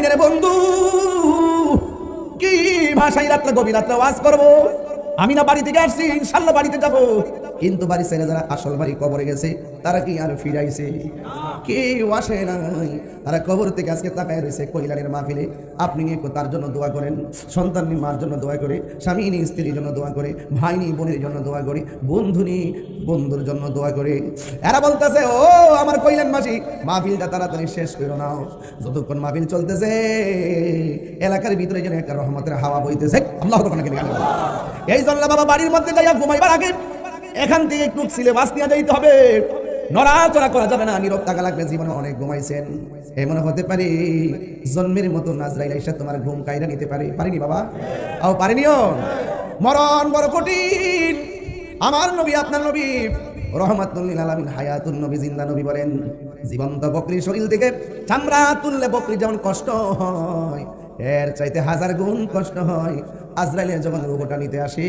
কইলেন রে বন্ধু কি ভাষায় রাত্রে গভীর রাত্রে ওয়াজ করবো, আমি না বাড়ি থেকে আসছি, ইনশাল্লাহ বাড়িতে যাবো, কিন্তু বাড়ি ছেড়ে যারা আসল বাড়ি কবরে গেছে তারা কি আর ফিরাইছে? কেউ আসে নাই। তারা কবর থেকে আজকে তাকায় রয়েছে কইলানের মাহফিলে। আপনি একটু তার জন্য দোয়া করেন, সন্তান নি মার জন্য দোয়া করে, স্বামী নি স্ত্রীর জন্য দোয়া করে, ভাই নি বোনের জন্য দোয়া করে, বন্ধু নি বন্ধুর জন্য দোয়া করে। এরা বলতেছে ও আমার কইলান মাসি, মাহফিলটা তাড়াতাড়ি শেষ করো নাও। যতক্ষণ মাহফিল চলতেছে এলাকার ভিতরে যেন একটা রহমতের হাওয়া বইতেছে। আল্লাহু আকবার। এই জন্য বাবা বাড়ির মধ্যে যাইয়া ঘুমাইবার আগে এখান থেকে একটু সিলেবাস নিয়ে যাইতে হবে। নড়াচড়া করা যাবে না, নীরব থাকা লাগবে। জীবনে অনেক ঘুমাইছেন, এমন হতে পারে জন্মের মতো নাজরাইল আইসা তোমার ঘুম কাইরা নিতে পারে। পারিনি বাবা, আও পারিনিও। মরণ বড় কঠিন। আমার নবী আপনার নবী রহমাতুল লিল আলামিন হায়াতুন নবী জিন্দা নবী বলেন, জীবন্ত বকরির শরীর থেকে চামড়া তুললে বকরি যেমন কষ্ট হয় এর চাইতে হাজার গুণ কষ্ট হয় আজরাইলের যখন রূপটা নিতে আসে।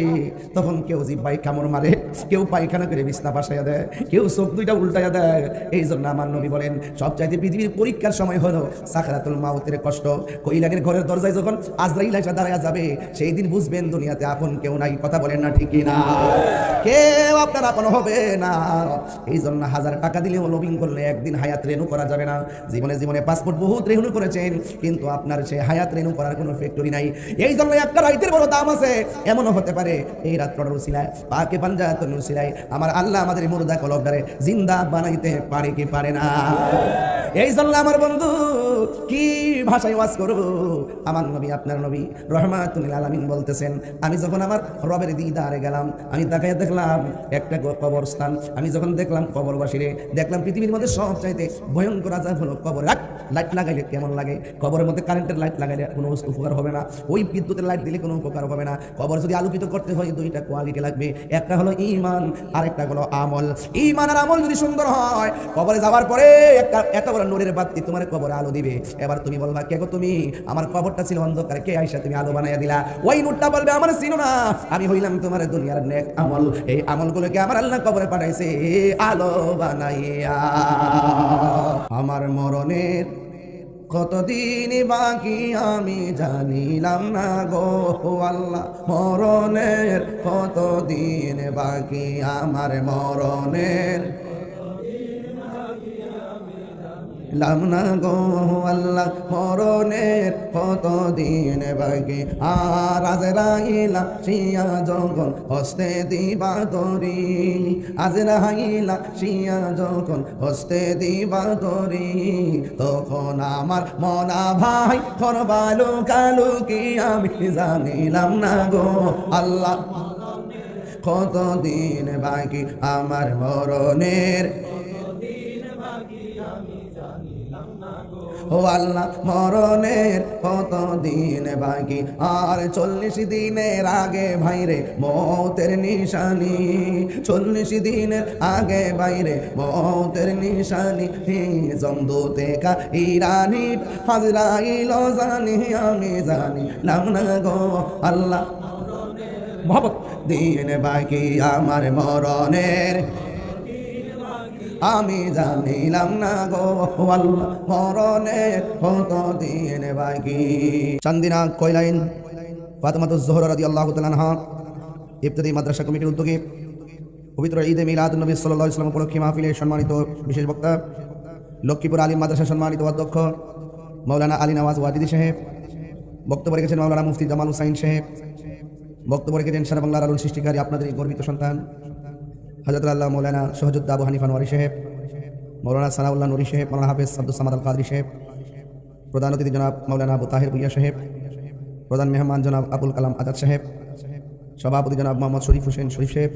তখন কেউ জিহ্বায় কামড় মারে, কেউ পায়খানা করে বিছনা পাশাইয়া দেয়, কেউ চোখ দুইটা উল্টাইয়া দেয়। এই জন্য আমার নবী বলেন সবচাইতে পৃথিবীর পরীক্ষার সময় হলো সাকরাতুল মাউতের কষ্ট। কইলানের ঘরের দরজায় যখন আজরাইল এসে দাঁড়ায়া যাবে সেই দিন বুঝবেন দুনিয়াতে আপন কেউ নাই। কথা বলেন না ঠিক না? কেউ আপনার আপন হবে না। এই জন্য 1000 টাকা দিলেও লবিং করলে একদিন হায়াত রেনু করা যাবে না। জীবনে জীবনে পাসপোর্ট বহুত রেনু করেছেন, কিন্তু আপনার সে হায়াত রেনু করার কোনো ফ্যাক্টরি নাই। এই জন্য একটা রাইতের বড় দাম আছে। এমনও হতে পারে এই রাতটার উসিলায় পাকে পাঞ্জাতন উসিলায় আমার আল্লাহ আমাদের মুর্দা কলবটারে জিন্দা বানাইতে পারে কি পারে না? এই জন্য আমার বন্ধু কি ভাষায় ওয়াজ করব? আমার নবী আপনার নবী রহমাতুল লিল আলামিন বলতেছেন, আমি যখন আমার রবের দিদারে গেলাম আমি তাকায় দেখলাম একটা কবরস্থান। আমি যখন দেখলাম কবরবাসীরে, দেখলাম পৃথিবীর মধ্যে সবচাইতে ভয়ঙ্কর আযাব হলো কবর। লাইট লাগাইলে কেমন লাগে? কবরের মধ্যে কারেন্টের লাইট লাগাইলে কোনো উপকার হবে না, ওই বিদ্যুতের লাইট দিলে কোনো উপকার হবে না। কবর যদি আলোকিত করতে হয় দুইটা কোয়ালিটি লাগবে, একটা হলো ঈমান আর একটা হলো আমল। ঈমান আর আমল যদি সুন্দর হয় কবরে যাওয়ার পরে একটা এত বড় নূরের বাতি তোমার কবরে আলো দিবে। এবার তুমি বলবা কে গো তুমি? আমার কবরটা ছিল অন্ধকার, কে আইসা তুমি আলো বানাইয়া দিলা? ওই নূরটা বলবে আমার চিনো না, আমি হইলাম তোমার দুনিয়ার নেক আমল। এই আমলগুলোকে আমার আল্লাহ কবরে পাঠাইছে আলো বানাইয়া। আমার মরণের কতদিন বাকি আমি জানিলাম না গো আল্লাহ, মরণের কতদিন বাকি, আমার মরণের লাম না গো আল্লাহ, মরণের কতদিন বাকি। আর আজরাইলা শিয়া যখন হস্তে দিবা তরি, আজরাইলা শিয়া যখন হস্তে দিবা তরি, তখন আমার মনা ভাই করবালু কালু কি আমি জানিলাম না গো আল্লাহ, কতদিন বাকি আমার মরণের, ও আল্লাহ মরণের কতদিন বাকি। আর 40 দিনের আগে ভাইরে মৌতের নিশানি, 40 দিনের আগে বাইরে মৌতের নিশানি। জমদূতে কা ইরানি হাজরাইল জানি আমি জানিলাম না গো আল্লাহ, মোহাম্মদ দিন বাকি আমার মরণের, আমি জানিলাম না গো আল্লাহ, মরণের কতদিন বাকি। চান্দিনা কয়লাইন ফাতেমাতুজ জোহরা রাদিয়াল্লাহু তাআলা আনহা ইবতিদায়ী মাদ্রাসা কমিটির উদ্যোগে পবিত্র ঈদে মিলাদুন নবী সাল্লাল্লাহু আলাইহি ওয়াসাল্লাম উপলক্ষে মাহফিলে সম্মানিত বিশেষ বক্তা লক্ষ্মীপুর আলিম মাদ্রাসা সম্মানিত অধ্যক্ষ মাওলানা আলী নওয়াজ ওয়াজিদি সাহেব, বক্তব্য রেখেছেন মাওলানা মুফতি জামাল হুসাইন সাহেব, বক্তব্য রেখেছেন সারা বাংলার আলোর সৃষ্টিকারী আপনাদের গর্বিত সন্তান হযরত আল্লাহ মাওলানা শহীদুদ্দৌলা আবু হানিফা নোয়ারি সাহেব, মাওলানা সানাউল্লাহ নুরি সাহেব, মাওলানা হাফেজ আব্দুস সামাদ আল কাদরি সাহেব, প্রধান অতিথি জনাব মাওলানা আবু তাহের ভুইয়া সাহেব, প্রধান মেহমান জনাব আবুল কালাম আজাদ সাহেব, সভাপতি জনাব মোহাম্মদ শরীফ হোসেন শরীফ সাহেব,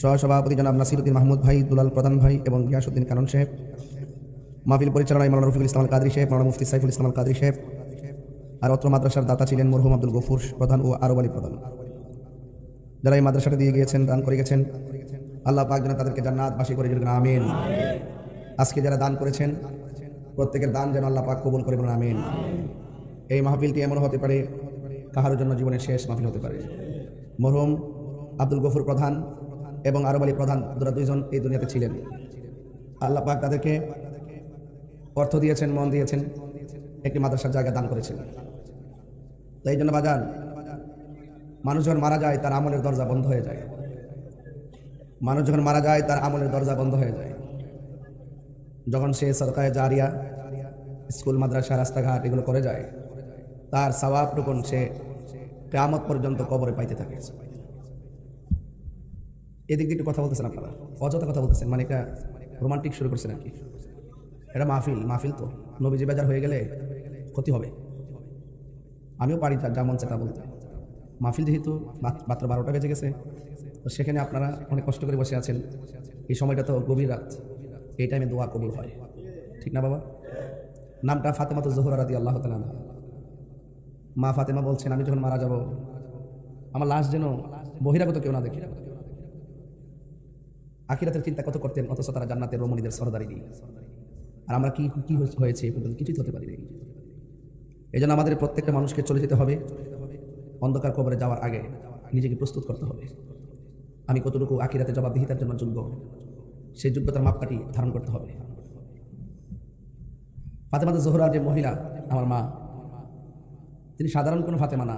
সহসভাপতি জনাব নাসিরউদ্দিন মাহমুদ ভাই, দুলাল প্রধান ভাই এবং গিয়াসউদ্দিন কানন সাহেব, মাহফিল পরিচালনায় মাওলানা রফিকুল ইসলাম আল কাদরি সাহেব, মাওলানা মুফতি সাইফুল ইসলাম আল কাদরি সাহেব। আর অত্র মাদ্রাসার দাতা ছিলেন মরহুম আব্দুল গফুর প্রধান ও আরব আলী প্রধান, যারা এই মাদ্রাসাটা দিয়ে গিয়েছেন, দান করে গেছেন, আল্লাহ পাক যেন তাদেরকে জান্নাতবাসী করে দিলেন, আমিন। আজকে যারা দান করেছেন প্রত্যেকের দান যেন আল্লাহ পাক কবুল করে বলেন, আমিন। এই মাহফিলটি এমন হতে পারে কাহার জন্য জীবনের শেষ মাহফিল হতে পারে। মরহুম আব্দুল গফুর প্রধান এবং আরব আলী প্রধান দুজন এই দুনিয়াতে ছিলেন। আল্লাহ পাক তাদেরকে অর্থ দিয়েছেন, মন দিয়েছেন, একটি মাদ্রাসার জায়গা দান করেছিলেন। তো এই জন্য বাজান, মানুষ যখন মারা যায় তার আমলের দরজা বন্ধ হয়ে যায়। মানুষ যখন মারা যায় তার আমলের দরজা বন্ধ হয়ে যায়। যখন সে সদকায়ে জারিয়া, স্কুল মাদ্রাসা রাস্তাঘাট এগুলো করে যায়, তার সওয়াবটুকুন সে কিয়ামত পর্যন্ত কবরে পাইতে থাকে। এদিক দিয়ে একটু কথা বলতেছেন আপনারা, অযথা কথা বলতেছেন, মানে এটা রোমান্টিক শুরু করছেন আর কি। এটা মাহফিল তো নবীজি বেজার হয়ে গেলে ক্ষতি হবে। আমিও পারি যেমন সেটা বলতে। মাহফিল যেহেতু মাত্র 12টা বেজে গেছে, তো সেখানে আপনারা অনেক কষ্ট করে বসে আছেন। এই সময়টা তো গভীর রাত, এই টাইমে দোয়া কবুল হয়, ঠিক না বাবা? নামটা ফাতেমাতু জোহরা রাদিয়াল্লাহু তাআলা আনহা। মা ফাতেমা বলছেন, আমি যখন মারা যাব আমার লাশ যেন বহিরাগত কেউ না দেখে। আখিরাতের চিন্তা কত করতেন, অথচ তারা জান্নাতের রমণীদের সরদারি দিয়ে। আর আমরা কি কি হয়েছে এ পর্যন্ত কিছুই হতে পারিনি। এই জন্য আমাদের প্রত্যেকটা মানুষকে চলে যেতে হবে। অন্ধকার কবরে যাওয়ার আগে নিজেকে প্রস্তুত করতে হবে। আমি কতটুকু আখিরাতে জবাবদিহিতার জন্য যোগ্য, সেই যোগ্যতার মাপকাঠি ধারণ করতে হবে। ফাতেমা জোহরা যে মহিলা, আমার মা, তিনি সাধারণ কোনো ফাতেমা না,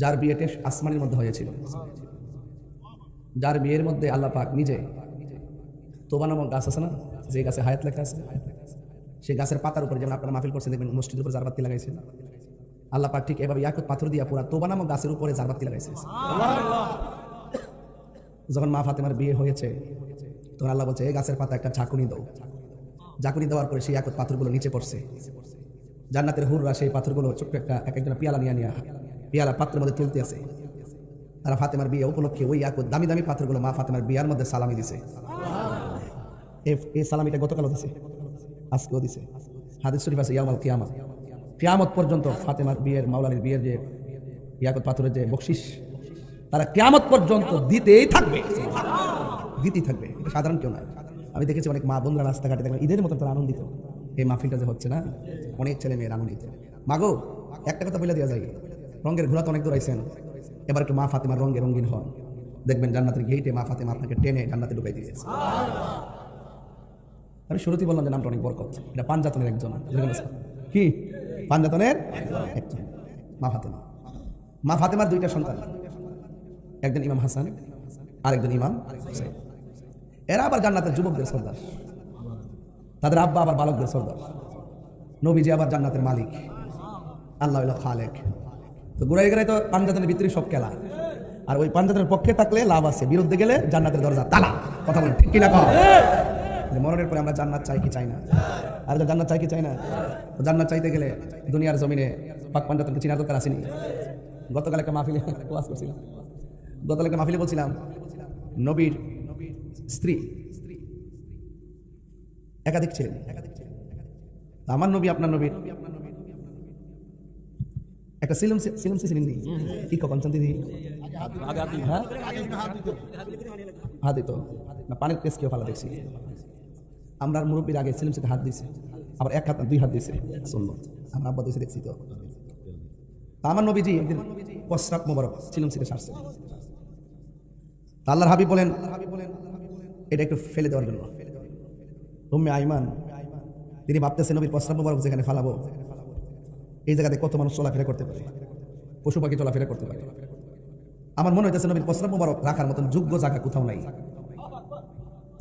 যার বিয়েতে আসমানের মধ্যে হয়েছিল, যার বিয়ের মধ্যে আল্লাহ পাক নিজে তোবা নামক গাছ আছে না, যে গাছে হায়াত লেখা আছে, সেই গাছের পাতার উপরে, যেমন আপনারা মাহফিল করছেন দেখবেন মসজিদের উপরে জারবাতি লাগাইছেন, আল্লাহ পাক ঠিক এভাবে ইয়াকুত পাথর দিয়া পুরা তোবা নামক গাছের উপরে জারবাতি লাগাইছে। যখন মা ফাতেমার বিয়ে হয়েছে তখন আল্লাহ বলছে, এই গাছের পাতা একটা ঝাঁকুনি দাও। ঝাঁকুনি দেওয়ার পরে সেই ইয়াকুত পাথরগুলো নিচে পড়ছে। জান্নাতের হুররা সেই পাথরগুলো ছোট্ট এক একজন পিয়ালা নিয়ে পিয়ালা পাত্রের মধ্যে তুলতে আছে। তারা ফাতেমার বিয়ে উপলক্ষে ওই ইয়াকুত দামি দামি পাথরগুলো মা ফাতেমার বিয়ার মধ্যে সালামি দিছে। এই সালামিটা গতকালও দিছে, আজকেও দিছে। হাদিস শরীফ আছে, ইয়াউমুল কিয়ামত, কিয়ামত পর্যন্ত ফাতেমার বিয়ের, মাওলানির বিয়ের যে ইয়াকুত পাথরের যে বকশিশ, তারা কিয়ামত পর্যন্ত দিতেই থাকবে। এটা সাধারণ কেউ না। আমি দেখেছি অনেক মা বোনরা রাস্তাঘাটে দেখবেন ঈদের মতো তারা আনন্দিত। এই মাহফিলটা যে হচ্ছে না, অনেক ছেলে মেয়ের আনন্দিত। মাগো, একটা কথা বলে দেওয়া যায়, রঙের ঘোরা তো অনেক দূরাইছেন, এবার একটু মা ফাতেমার রঙে রঙিন হন, দেখবেন জান্নাতের গেইটে মা ফাতেমা আপনাকে টেনে জান্নাতে ঢুকাই দিয়েছে। আমি শুরুতেই বললাম যে নামটা অনেক বরকত। এটা পাঞ্জাতনের একজন, কি পাঞ্জাতনের একজন মা ফাতেমা। মা ফাতেমার দুইটা সন্তান, একজন ইমাম হাসান আর একজন ইমাম হুসাইন। এরা আবার জান্নাতের যুবকদের সর্দার, তাদের আব্বা আবার বালকদের সর্দার। নবীজি আবার জান্নাতের মালিক, আল্লাহ হইল খালেক। তো ঘুরাই ঘুরাই তো পাঞ্জাতনের ভিতরে সব খেলা। আর ওই পাঞ্জাতনের পক্ষে থাকলে লাভ আছে, বিরুদ্ধে গেলে জান্নাতের দরজা তালা। কথা বলেন ঠিক কিনা? মরণের পরে আমরা জান্নাত চাই কি চাই না? আর জান্নাত চাই কি চাই না? জান্নাত চাইতে গেলে দুনিয়ার জমিনে পাক পাঞ্জাতনকে চিনার দরকার আসেনি। গতকাল একটা মাহফিলে ওয়াজ করছিলাম, বলছিলাম নবীর স্ত্রী একাধিক ছিলেন। আমার নবী, আপনার নবীর একটা কি কখন দিদি হাত দিত না, পানির পেস কেউ ফালা দেখছি। আমরা মুরব্বীর আগে সিলিমসিতে হাত দিছে, আবার এক হাত না 2 হাত দিছে, সুন্নত। আমরা আব্বা দিছে দেখছি। তো আমার নবীজি একদিন প্রস্রাব মোবারক সিলিমসিতে সারছে। আল্লাহর হাবিব বলেন এটা একটু ফেলে দেওয়ার জন্য। উম্মে আইমান তিনি ভাবতেছেন নবীর প্রস্রাব মোবারক যেখানে ফালাবো, এই জায়গাতে কত মানুষ চলাফেরা করতে পারে, পশু পাখি চলাফেরা করতে পারে। আমার মনে হইতেছে নবীর প্রস্রাব মোবারক রাখার মতন যোগ্য জায়গা কোথাও নাই।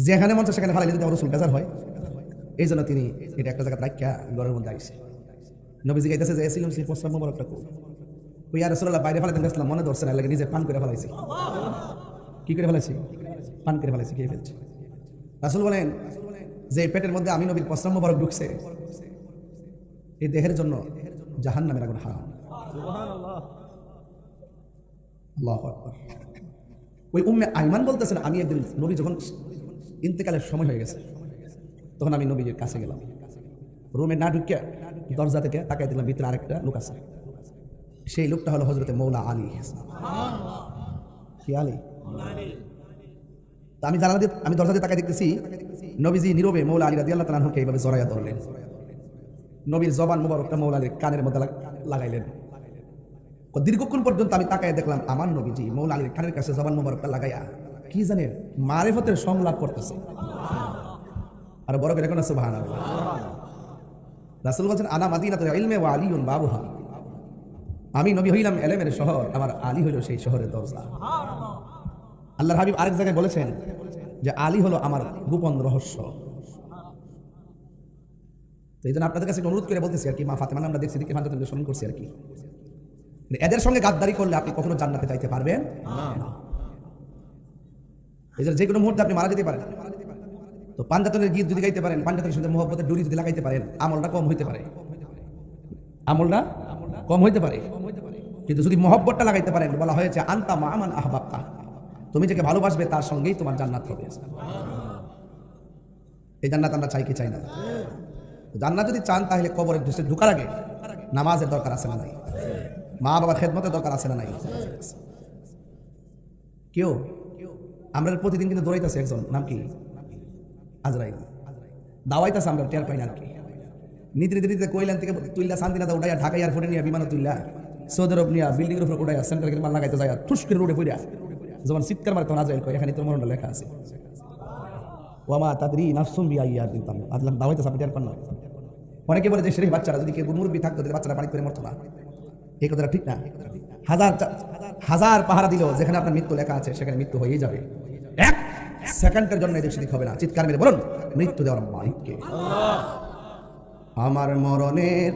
যেখানে মন চায় সেখানে ফালাইলে যদি রাসূল বেজার হয়, এই জন্য তিনি এটা একটা জায়গা রাখিয়া ঘরের মধ্যে আইছে। নবীজি গাইতেছে যে এসিলাম সেই প্রস্রাব মোবারকটা কই? ওই ইয়া রাসূলুল্লাহ বাইরে ফালাইতে গেছিলাম, মনে ধরছে না, লাগে নিজে পান করে ফেলাইছি। কি করে ফেলাইছি? পান করে ফেলাইছি, খেয়ে ফেলছি। রাসূল বলেন যে পেটের মধ্যে আমি নবীর প্রস্রাব মোবারক ঢুকছে, এই দেহের জন্য জাহান্নামের আগুন হারাম। সুবহানাল্লাহ, আল্লাহু আকবার। ওই উম্মে আইমান বলতেছেন, আমি একদিন নবী যখন ইন্তেকালের সময় হয়ে গেছে, তখন আমি নবীর কাছে গেলাম। রুমে না ঢুকিয়া দরজা থেকে তাকাই দিলাম, ভিতরে আরেকটা লোক আছে। সেই লোকটা হলো হযরতে মৌলা আলী। কি আলী? আমি জানালা দিয়ে, আমি দরজা দিয়ে তাকাই দেখতেছি নবীজি নীরবে মৌলা আলী রাদিয়াল্লাহু তাআলা আনহুকে এইভাবে জড়াইয়া ধরলেন। নবীর জবান মুবারকটা মৌলা আলীর কানের মধ্যে লাগাইলেন। দীর্ঘক্ষণ পর্যন্ত আমি তাকাই দেখলাম আমার নবীজি মৌলা আলীর কানের কাছে জবান মুবারকটা লাগাইয়া কি জানেন মারিফতের সংলাপ করতেছে। আর বড় করে এখন সুবহানাল্লাহ। রাসূল বলেন আনা মাদিনাতুল ইলমি ওয়া আলিউন বাবুহা, আমি নবী হইলাম ইলমের শহর, আমার আলী হলো সেই শহরের দরজা। আল্লাহর হাবিব আরেক জায়গায় বলেছেন যে আলী হলো আমার গোপন রহস্য। তো এই জন্য আপনাদের কাছে অনুরোধ করে বলতেছি আর কি, মা ফাতেমা আমরা দেখছি দিকে ফাতেমাকে স্মরণ করছি আর কি, এদের সঙ্গে গাদ্দারি করলে আপনি কখনো জান্নাতে যাইতে পারবেন না। এই জন্য যে কোনো মুহূর্তে আপনি মারা যেতে পারেন। তো পাঞ্জাতনের গীত যদি গাইতে পারেন, পাঞ্জাতনের সাথে মোহব্বতের ডুরি যদি লাগাইতে পারেন, আমলটা কম হইতে পারে, আমলটা কম হইতে পারে। কিন্তু যদি মোহব্বতটা লাগাইতে পারেন, বলা হয়েছে আনতা মা আমান আহবাবতা, তুমি যাকে ভালোবাসবে তার সঙ্গেই তোমার জান্নাত হবে। এই জান্নাত আমরা চাই কি চাই না? জান্নাত যদি চান তাহলে কবরের দৃশ্যে ঢুকার আগে নামাজের দরকার আছে না নাই? মা বাবার খেদমতের দরকার আছে না নাই? কেউ আমরা প্রতিদিন কিন্তু দৌড়াইতেছে একজন, নাম কি? আজরাইল। দাওয়াইতেছে, আমরা টের পাই না আর কি। নীতি নীতি কইলেন থেকে তুইলা শান্তিনাথ উঠাইয়া ঢাকা এয়ারপোর্টে নিয়ে বিমানে তুইলা সৌদি আরব নিয়ে বিল্ডিং এর উপর উঠাইয়া সেন্টার মাল লাগাইতে যায়, ঠুস করে রোডে পড়িয়া যখন চিৎকার মারে তখন আজরাইল কয় এখানে তোর মরণটা লেখা আছে, ওয়ামা তাদরি নাফসুম বিআইয়াতিন তাম। আল্লাহ দাওয়াইতেছে, আপনি টের পান না? অনেকে বলে যে সেই বাচ্চারা যদি কেউ মুরব্বী থাকতো বাচ্চারা পানি করে মরতো না, এই কথাটা ঠিক না। হাজার পাহারা দিল, যেখানে আপনার মৃত্যু লেখা আছে সেখানে মৃত্যু হয়েই যাবে। এক সেকেন্ডের জন্য এদিক সেদিক হবে না। চিৎকার মেরে বলুন মৃত্যু দেওয়ার মালিককে। আমার মরণের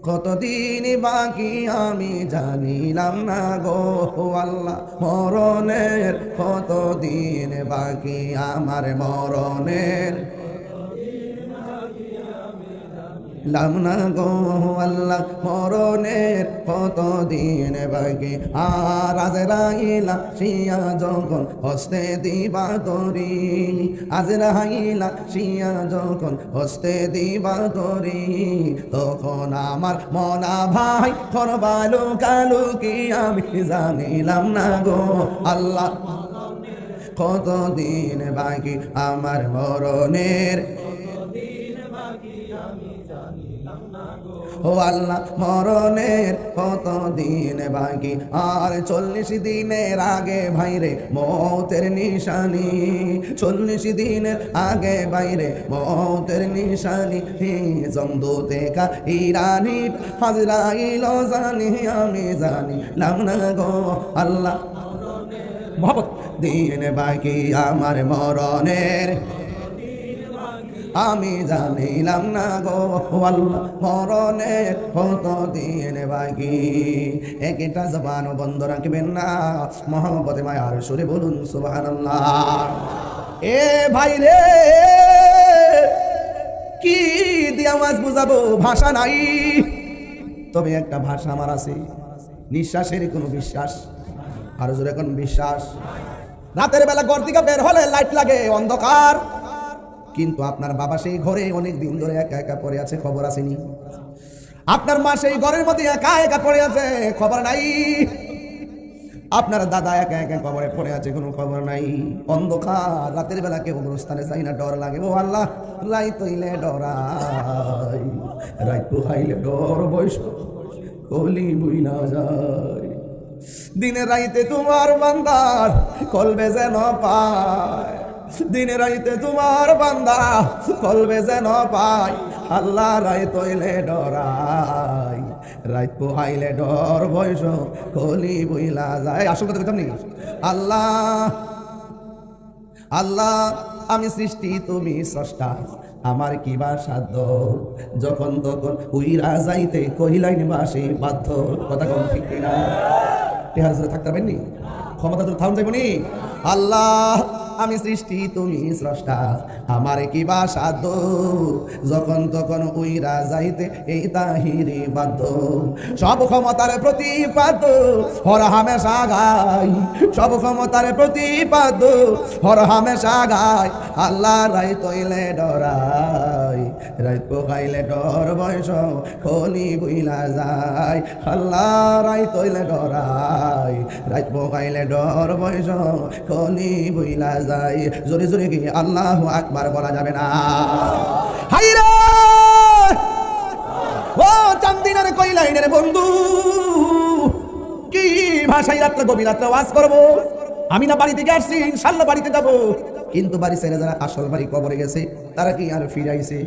কতদিন বাকি আমি জানিলাম না গো আল্লাহ, মরণের কতদিন বাকি, আমার মরণের লামনা গো আল্লাহ, মরণের কতদিন বাকি। আর আজরাইলা শিয়া যখন হস্তে দিবা তরি, আজরাইলা শিয়া যখন হস্তে দিবা তরি, তখন আমার মনা ভাই করবালু কালু কি আমি জানিলাম না গো আল্লাহ, কতদিন বাকি আমার মরণের, ও আল্লাহ মরণের কতদিন বাকি। আর 40 দিনের আগে ভাইরে মৌতের নিশানি, 40 দিনের আগে বাইরে মৌতের নিশানি, জমদুতে কা ইরানি হাজরাইল জানি আমি জানি লামনা গো আল্লাহ, মোহাম্মদ দিন বাকি আমার মরণের, আমি জানিলাম না গো আল্লাহ, মরণের কতদিন বাকি। একটা জবান বন্ধ রাখবেন না, মোহাম্মদে মায়ার সুরে বলুন সুবহানাল্লাহ। এ ভাই রে, কি দিয়ে আওয়াজ বুঝাবো, ভাষা নাই। তবে একটা ভাষা আমার আছে, নিঃশ্বাসের কোনো বিশ্বাস, আর জোরে কোন বিশ্বাস। রাতের বেলা ঘর থেকে বের হলে লাইট লাগে, অন্ধকার, কিন্তু আপনার বাবা সেই ঘরে অনেক দিন ধরে একা একা পড়ে আছে, খবর আসেনি। আপনার মা সেই ঘরের মধ্যে একা একা পড়ে আছে, খবর নাই। আপনার দাদা একা একা কবরে পড়ে আছে, কোনো খবর নাই। অন্ধকার, রাতের বেলা কেউ স্থানে যাই না, ডর লাগে। ও আল্লাহ, রাইত হইলে ডরাই, রাইত হাইলে ডর বয়স কলি বুইলা যায়। দিনে রাইতে তোমার বান্দার কলবে যেন পায়, দিনে রাইতে তোমার বান্দা কলবে যেন পায়। আল্লাহ রাইত হইলে ডরাই, রাইত পোহাইলে ডর বয়স কলি বইলা যায়। আসল কথা বলতাম নি, আল্লাহ আল্লাহ আমি সৃষ্টি তুমি স্রষ্টা, আমার কি বা সাধ্য, যখন তখন উইরা যাইতে কহিলাই বাসে বাধ্য। কথা কম ঠিক না? টেহাজরে থাকতে পারবেন নি, ক্ষমতা তো থাউন যাইব নি। আল্লাহ আমি সৃষ্টি তুমি স্রষ্টা, আমার কি বা সাধ্য, যখন তখন উইরা যাইতে এই তাহিরি বাধ্য। সব ক্ষমতার প্রতিপাদ্য হর হামেশা গাই, সব ক্ষমতার প্রতিপাদ্য হর হামেশা গাই। আল্লাহ রাইত হইলে ডরাই, রাইত পোকাইলে ডর বয়স খলি বইলা যায়। আল্লাহ রাইত হইলে ডরাই, রাইত পোকাইলে ডর বয়স খলি বইলা যায়। জোরে জোরে কি আল্লাহু আকবার বলা যাবে না? হাইরে ও চান্দিনার কইলাইনের বন্ধু, কি ভাষায় রাত্রে গভীর রাত্রে ওয়াজ করবো। আমি না বাড়ি থেকে আসছি, ইনশাআল্লাহ বাড়িতে যাব, কিন্তু বাড়ি ছেড়ে যারা আসল বাড়ি কবরে গেছে তারা কি আর ফিরে আইছে?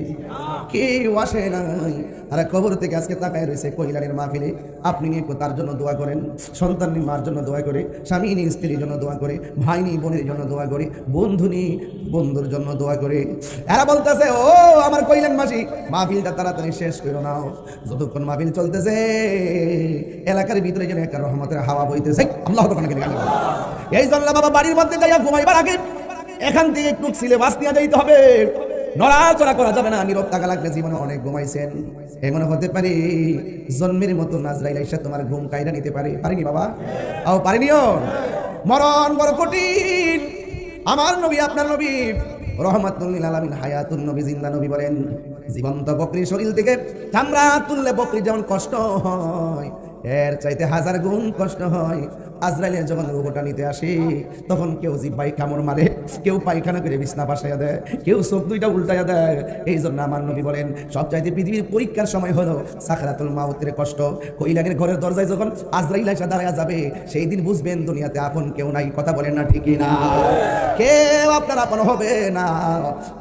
কেউ আসে নাই। আর কবর থেকে আজকে তাকায় রয়েছে কইলানের মাহফিলে। আপনি নিয়ে তার জন্য দোয়া করেন, সন্তান নিয়ে মার জন্য দোয়া করে, স্বামী নিয়ে স্ত্রীর জন্য দোয়া করে, ভাই নিয়ে বোনের জন্য দোয়া করে, বন্ধু নিয়ে বন্ধুর জন্য দোয়া করে। এরা বলতেছে ও আমার কইলান মাসি, মাহফিলটা তাড়াতাড়ি শেষ করো নাও। যতক্ষণ মাহফিল চলতেছে এলাকার ভিতরে যেন একটা রহমতের হাওয়া বইতেছে। আল্লাহ এই জন্য বাবা বাড়ির মধ্যে যাইয়া ঘুমাইবার আগে এখান থেকে একটু সিলেবাস নিয়ে যাইতে হবে। নড়াচড়া করা যাবে না, নীরব থাকা লাগবে। জীবনে অনেক ঘুমাইছেন, এমন হতে পারে জন্মের মতো নাজরাইল আইসা তোমার ঘুম কাইরা নিতে পারে। পারিনি বাবা, পারিনিও। মরণ বড় কঠিন। আমার নবী আপনার নবী রহমাতুল লিল আলামিন হায়াতুন নবী জিন্দা নবী বলেন, জীবন্ত বকরির শরীর থেকে চামড়া তুললে বকরির যেমন কষ্ট হয়, এর চাইতে 1000 গুণ কষ্ট হয় আজরাইলের যখন রূপটা নিতে আসে। তখন কেউ জিহ্বায় কামড় মারে, কেউ পায়খানা করে বিছনা পাশাইয়া দেয়, কেউ চোখ দুইটা উল্টাইয়া দেয়। এই জন্য আমার নবী বলেন সবচাইতে পৃথিবীর পরীক্ষার সময় হলো সাকরাতুল মাউতের কষ্ট। কইলানের ঘরের দরজায় যখন আজরাইল এসে দাঁড়ায়া যাবে, সেই দিন বুঝবেন দুনিয়াতে আপন কেউ নাই। কথা বলেন না ঠিক না? কেউ আপনার আপন হবে না।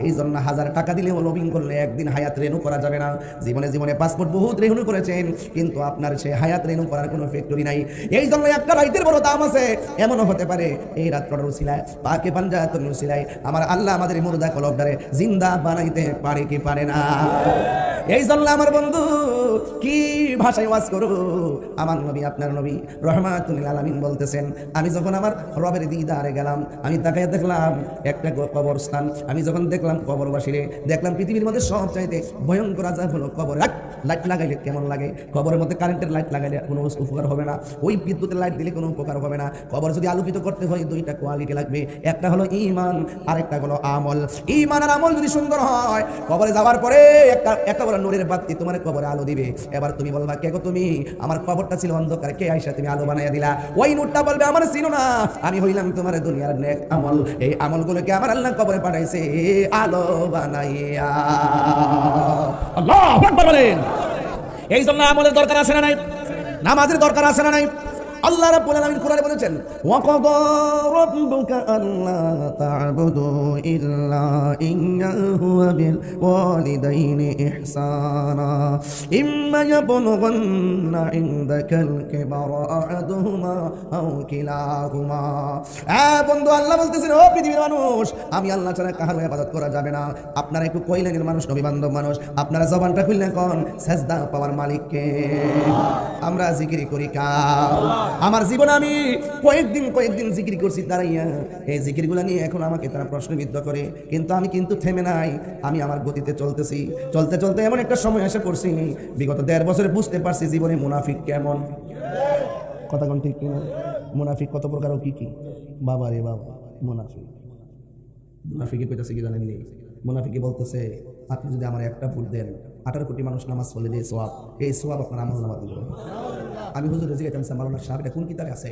এই জন্য 1000 টাকা দিলেও লবিং করলে একদিন হায়াত রেনু করা যাবে না। জীবনে জীবনে পাসপোর্ট বহুত রেনু করেছেন, কিন্তু আপনার সে হায়াত রেনু করার কোনো ফ্যাক্টরি নাই। এই জন্য একটা রাইতের বড় দাম আছে। এমনও হতে পারে এই রাতটার উসিলায়, পাকে পাঞ্জাতন উসিলায় আমার আল্লাহ আমাদের মুর্দা কলবটারে জিন্দা বানাইতে পারে কি পারে না? এই জন্য আমার বন্ধু কি ভাষায় ওয়াজ করব? আমার নবী আপনার নবী রহমাতুল লিল আলামিন বলতেছেন, আমি যখন আমার রবের দিদারে গেলাম, আমি তাকায় দেখলাম একটা কবরস্থান। আমি যখন দেখলাম কবরবাসীরে, দেখলাম পৃথিবীর মধ্যে সবচাইতে ভয়ঙ্কর আযাব হলো কবর। লাইট লাগাইলে কেমন লাগে? কবরের মধ্যে কারেন্টের লাইট লাগাইলে কোনো উপকার হবে না, ওই বিদ্যুতের লাইট দিলে কোনো উপকার হবে না। কবর যদি আলোকিত করতে হয় দুইটা কোয়ালিটি লাগবে, একটা হলো ঈমান আর একটা হলো আমল। ঈমান আর আমল যদি সুন্দর হয়, কবরে যাওয়ার পরে একটা বড় নূরের বাতি তোমার কবরে আলো দিবে। এবার তুমি বলবা কে গো তুমি? আমার কবরটা ছিল অন্ধকার, কে আইসা তুমি আলো বানাইয়া দিলা? ওই নূরটা বলবে আমার ছিল না, আমি হইলাম তোমার দুনিয়ার নেক আমল। এই আমলগুলোকে আমার আল্লাহ কবরে পাঠাইছে আলো বানাইয়া। আল্লাহু আকবার বলেন। এই জন্য আমলের দরকার আছে না নাই? নামাজের দরকার আছে না নাই? আল্লাহ রাব্বুল আলামিন কোরআনে বলেছেন, ওয়া ক্বাদা রাব্বুকা আল্লা তা'বুদু ইল্লা ইয়্যাহু ওয়া বিল ওয়ালিদাইনি ইহসানা ইম্মা ইয়াবলুগান্না ইনদাকাল কিবারা আহাদুহুমা আও কিলাহুমা। বন্ধু আল্লাহ বলতেছেন, ও পৃথিবীর মানুষ, আমি আল্লাহ ছাড়া কারো ইবাদত করা যাবে না। আপনারা একটু কইলেনের মানুষ, নবী বান্ধব মানুষ, আপনারা জবানটা খুললে কোন সেজদা পাওয়ার মালিককে। আমরা জিকির করি কার? আমার জীবনে আমি কয়েকদিন জিকির করছি দাঁড়াইয়া। এই জিকিরগুলো নিয়ে এখন আমাকে তারা প্রশ্নবিদ্ধ করে, কিন্তু আমি কিন্তু থেমে নাই। আমি আমার গতিতে চলতেছি। চলতে চলতে এমন একটা সময় এসে পড়ছি, বিগত 1.5 বছরে বুঝতে পারছি জীবনে মুনাফিক কেমন। কথা কোন ঠিক কিনা? মুনাফিক কত প্রকার ও কি কি? বাবা রে বাবা, মুনাফিকে কইতাছে কি জানেন? মুনাফিকে বলতেছে, আপনি যদি আমার একটা ভোট দেন 18 কোটি মানুষ নামাজ পড়লে যে সওয়াব, এই সওয়াব আপনার আমল নামা দিব। আমি হুজুর জিজ্ঞাসা করলাম, মাওলানা সাহেব এটা কোন কিতাবে আছে?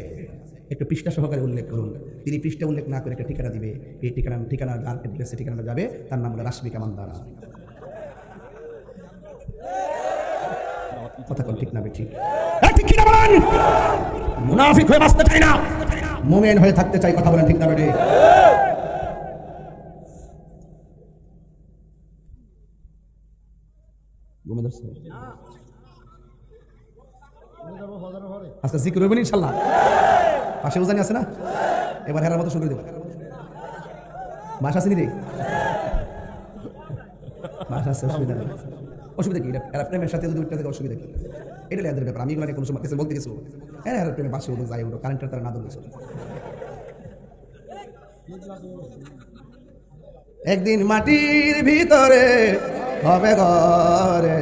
একটু পৃষ্ঠা সহকারে উল্লেখ করুন। তিনি পৃষ্ঠা উল্লেখ না করে একটা ঠিকানা দিবে, এই ঠিকানা যার অ্যাড্রেসে ঠিকানাটা যাবে তার নাম হলো রাশমি কামানদারা। কথা কোন ঠিক না? ঠিক ঠিক কিনা বলেন? মুনাফিক হয়ে বাঁচতে চাই না, মুমিন হয়ে থাকতে চাই। কথা বলেন ঠিক না বেটে? আজকে জিকির হইবেন ইনশাআল্লাহ। পাশে উজানি আছে না? এবার হেরার মতো শুরু করে দেব। বাসা চিনি রে, বাসা আছে, অসুবিধা নেই। অসুবিধা কি? এরা প্রেমের সাথে যদি উঠতে থাকে অসুবিধা কি? এটা এদের ব্যাপার। আমি এগুলো কোনো সময় বলতে গেছি, এরা প্রেমে বাসে উঠো, যাই উঠো, কারেন্টের তারা না দৌড়েছে। একদিন মাটির ভিতরে হবে ঘরে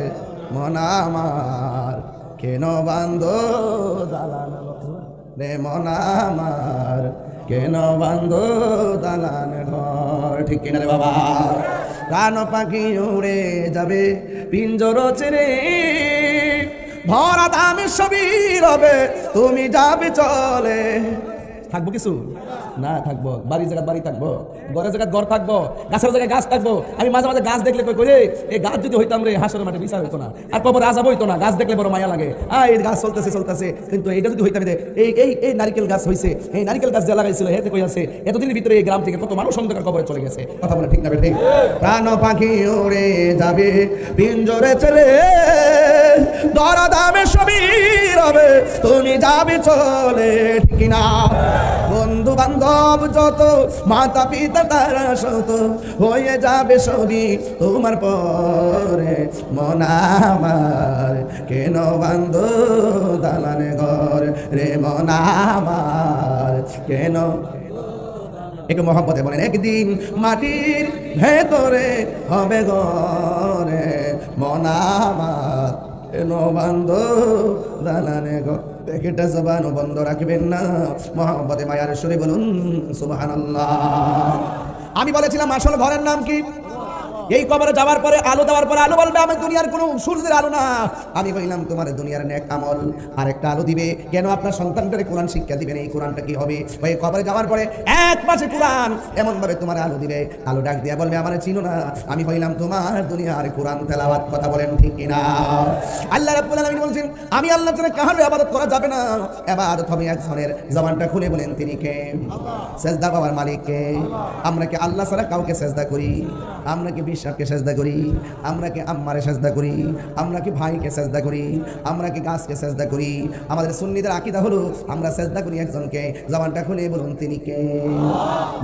মন আমার, কেন বান্ধ দালান রে মন আমার, কেন বান্ধ দালান ঘর। ঠিক কিনা রে বাবা? প্রাণ পাখি উড়ে যাবে পিঞ্জর ছেড়ে, ভরা দামে সবই রবে তুমি যাবে চলে, থাকবো কিছু না, থাকবো বাড়ির জায়গা বাড়ি থাকবো, ঘরের জায়গা ঘর থাকবো, গাছের জায়গায় গাছ থাকবো। আমি মাঝে মাঝে গাছ দেখলে কই করে এই গাছ যদি হইতাম রে হাসরের মাঠে বিচার হইতো না, আর কবর আযাব হইতো না। গাছ দেখলে বড় মায়া লাগে, এই গাছ চলতেছে চলতেছে, কিন্তু এইটা যদি হইতাম এই এই এই নারকেল গাছ হইছে, এই নারকেল গাছ যে লাগাইছিল হেতে কই আছে, এতদিনের ভিতরে এই গ্রাম থেকে কত মানুষ অন্ধকার কবরে চলে গেছে। কথা বলে ঠিক না ঠিক? প্রাণ পাখি উড়ে যাবে পিঞ্জরে চলে, দরদামে সবই রবে তুমি যাবে চলে, ঠিক না? বন্ধু বান্ধব যত, মাতা পিতা তারা শত, হয়ে যাবে সবই তোমার পরে। মন আমার কেন বান্ধ দালানে ঘর রে, মন আমার কেন। একটু মহব্বতে বলেন, একদিন মাটির ভেতরে হবে ঘরে, মন আমার কেন বান্ধ দালানে ঘর। একটা জবানও বন্ধ রাখবেন না, মহব্বতে মায়ার সুরে বলুন সুবহানাল্লাহ। আমি বলেছিলাম আসল ঘরের নাম কি? এই কবরে যাওয়ার পরে আলো দেওয়ার পরে আলো বলবে আমি দুনিয়ার কোনো সূর্যের আলো না, আমি বললাম তোমার দুনিয়ার নেক আমল। আর একটা আলো দিবে, কেন? আপনার সন্তানটারে কোরআন শিক্ষা দিবেন। এই কোরআনটা কি হবে? ওই কবরে যাওয়ার পরে এক মাসে কোরআন এমন ভাবে তোমার আলো দিবে, আলো ডাক দিয়া বলবে আমার চিনো না, আমি হইলাম তোমার দুনিয়ার কোরআন তেলাওয়াত। কথা বলেন ঠিক কিনা? আল্লাহ রাব্বুল আলামিন বলছেন আমি আল্লাহ ছাড়া কারো ইবাদত করা যাবে না, ইবাদত হবে একজনের। জবানটা খুলে বলেন তিনি কে? সেজদা পাওয়ার মালিক কে? আমরা কি আল্লাহ ছাড়া কাউকে সেজদা করি? আমরা কি বিশ্বাসকে সেজদা করি? আমরা কি আম্মারে সেজদা করি? আমরা কি ভাইকে সেজদা করি? আমরা কি গাছকে সেজদা করি? আমাদের সুন্নিদের আকীদা হলো আমরা সেজদা করি একজনকে। জবানটা খুলে বলুন তিনি কে?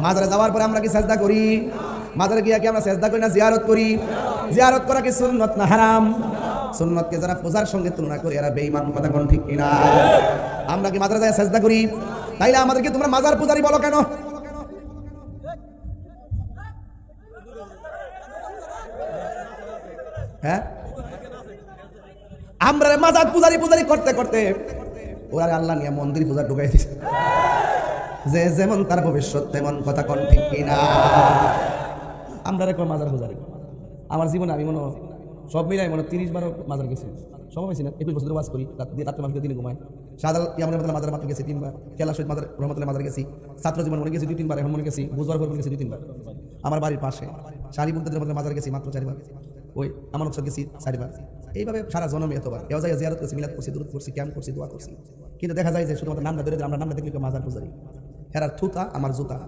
মাজারে যাওয়ার পরে আমরা কি সেজদা করি? মাজারে গিয়ে কি আমরা সেজদা করি না জিয়ারত করি? জিয়ারত করা কি সুন্নত না হারাম? সুন্নতকে যারা পূজার সঙ্গে তুলনা করে এরা বেঈমান। কথা কোন ঠিক কিনা? আমরা কি মাজারে যায় সেজদা করি? তাইলে আমাদেরকে তোমরা মাজার পূজারি বলো কেন? হ্যাঁ, আমরা মাজার পূজারি পূজারি করতে করতে ওরা আল্লাহ নিয়ে মন্দির পূজা ঢুকাই দিছে। যে যেমন তার ভবিষ্যৎ তেমন। কথা কোন ঠিক কিনা? আমরা রেখো মাজার পূজারি। আমার জীবনে আমি মনে সব মিলাই মনে 30 বার মাজার গেছি। সময় পাইছি না, 21 বছর ওয়াজ করি, রাত্রে মাঝে দিনে ঘুমাই। শাহজাল ইয়ামনের মাজার মাত্র গেছি 3 বার, কেলা শহীদ মাজার রহমতুল্লাহ মাজার গেছি, ছাত্র জীবন মনে গেছি 2-3 বার, এখন মনে গেছি বুঝবার পর গেছি 2-3 বার। আমার বাড়ির পাশে শাহী মুক্তাদের মাজার গেছি মাত্র 4 বার, ওই আমার অবসর গেছি 4 বার। এইভাবে সারা জন্মে এতবার এও যায় জিয়ারত করছি, মিলাদ করছি, দুরূদ করছি, ক্যাম্প করছি, দোয়া করছি। কিন্তু দেখা যায় যে শুধুমাত্র নামটা ধরে আমরা নামটা দেখলে মাজার পূজারি। হেরার থুতা আমার জুতা।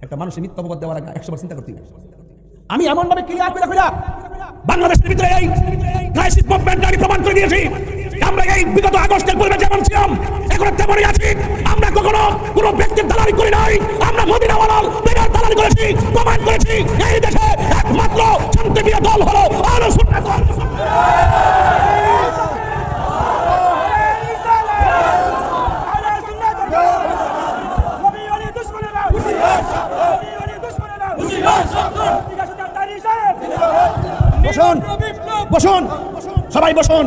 একটা মানুষের মিথ্যা অপবাদ দেওয়ার আগে 100 বার চিন্তা করতে হবে। আমি এমন ভাবে ক্লিয়ার করে বাংলাদেশের ভিতরে এই ক্রাইসিস মুভমেন্ট আমি প্রমাণ করে দিয়েছি। আমরা এই বিগত আগস্টের পূর্বে যেমন ছিলাম এখন তেমনই আছি। আমরা কখনো কোনো ব্যক্তির দালালি করি নাই, আমরা মদিনাওয়ালার বেগার দালালি করেছি, প্রমাণ করেছি। এই দেশে একমাত্র শান্তিপ্রিয় দল হলো আহলে সুন্নাত ওয়াল বসুন বসুন সবাই বসুন।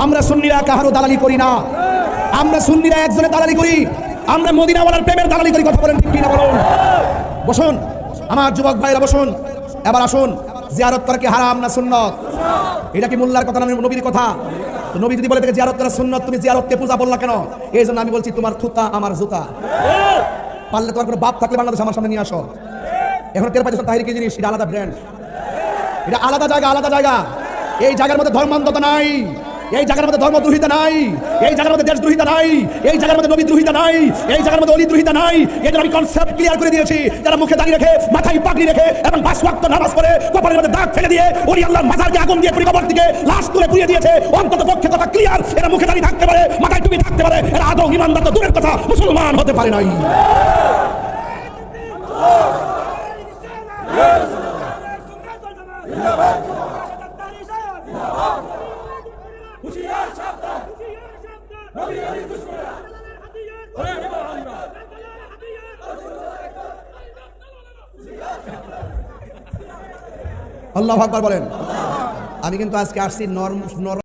আমরা সুন্নিরা কাহারও দালালি করি না, আমরা সুন্নিরা একজনের দালালি করি, আমরা মদিনাওয়ালার প্রেমের দালালি করি। কথা বলেন ঠিক কিনা বলুন? বসুন আমার যুবক ভাইরা বসুন। এবার আসুন, জিয়ারত করা কি হারাম না সুন্নত? এটা কি মোল্লার কথা না নবীর কথা? তো নবী যদি বলে থেকে জিয়ারত করা সুন্নত, তুমি জিয়ারতকে পূজা বললা কেন? এই জন্য আমি বলছি তোমার থুতা আমার জুতা। পারলে তোমার কোনো বাপ থাকলে বাংলাদেশ আমার সামনে নিয়ে আসো। এখন টের পাইতেছ তাহির কি জিনিস? এটা আলাদা ব্র্যান্ড, এটা আলাদা জায়গা, আলাদা জায়গা। এই জায়গার মধ্যে ধর্মান্ধতা নাই, এই জায়গার মধ্যে ধর্মদ্রোহিতা নাই, এই জায়গার মধ্যে দেশদ্রোহিতা নাই, এই জায়গার মধ্যে নবীদ্রোহিতা নাই, এই জায়গার মধ্যে অলিদ্রোহিতা নাই। এদের আমি কনসেপ্ট ক্লিয়ার করে দিয়েছি। যারা মুখে দাঁড়িয়ে রেখে, মাথায় পাগড়ি রেখে এবং 5 ওয়াক্ত নামাজ পড়ে কপালের মধ্যে দাগ ফেলে দিয়ে ওলি আল্লাহর মাজারকে আগুন দিয়ে পরিকবর দিকে লাশ তুলে পুড়িয়ে দিয়েছে, অন্তত পক্ষে কথা ক্লিয়ার। এরা মুখে দাঁড়িয়ে থাকতে পারে, মাথায় টুপি থাকতে পারে, এরা আদৌ ইমানদার তো দূরের কথা মুসলমান হতে পারে নাই। আল্লাহু আকবার বলেন। আমি কিন্তু আজকে আসছি নরম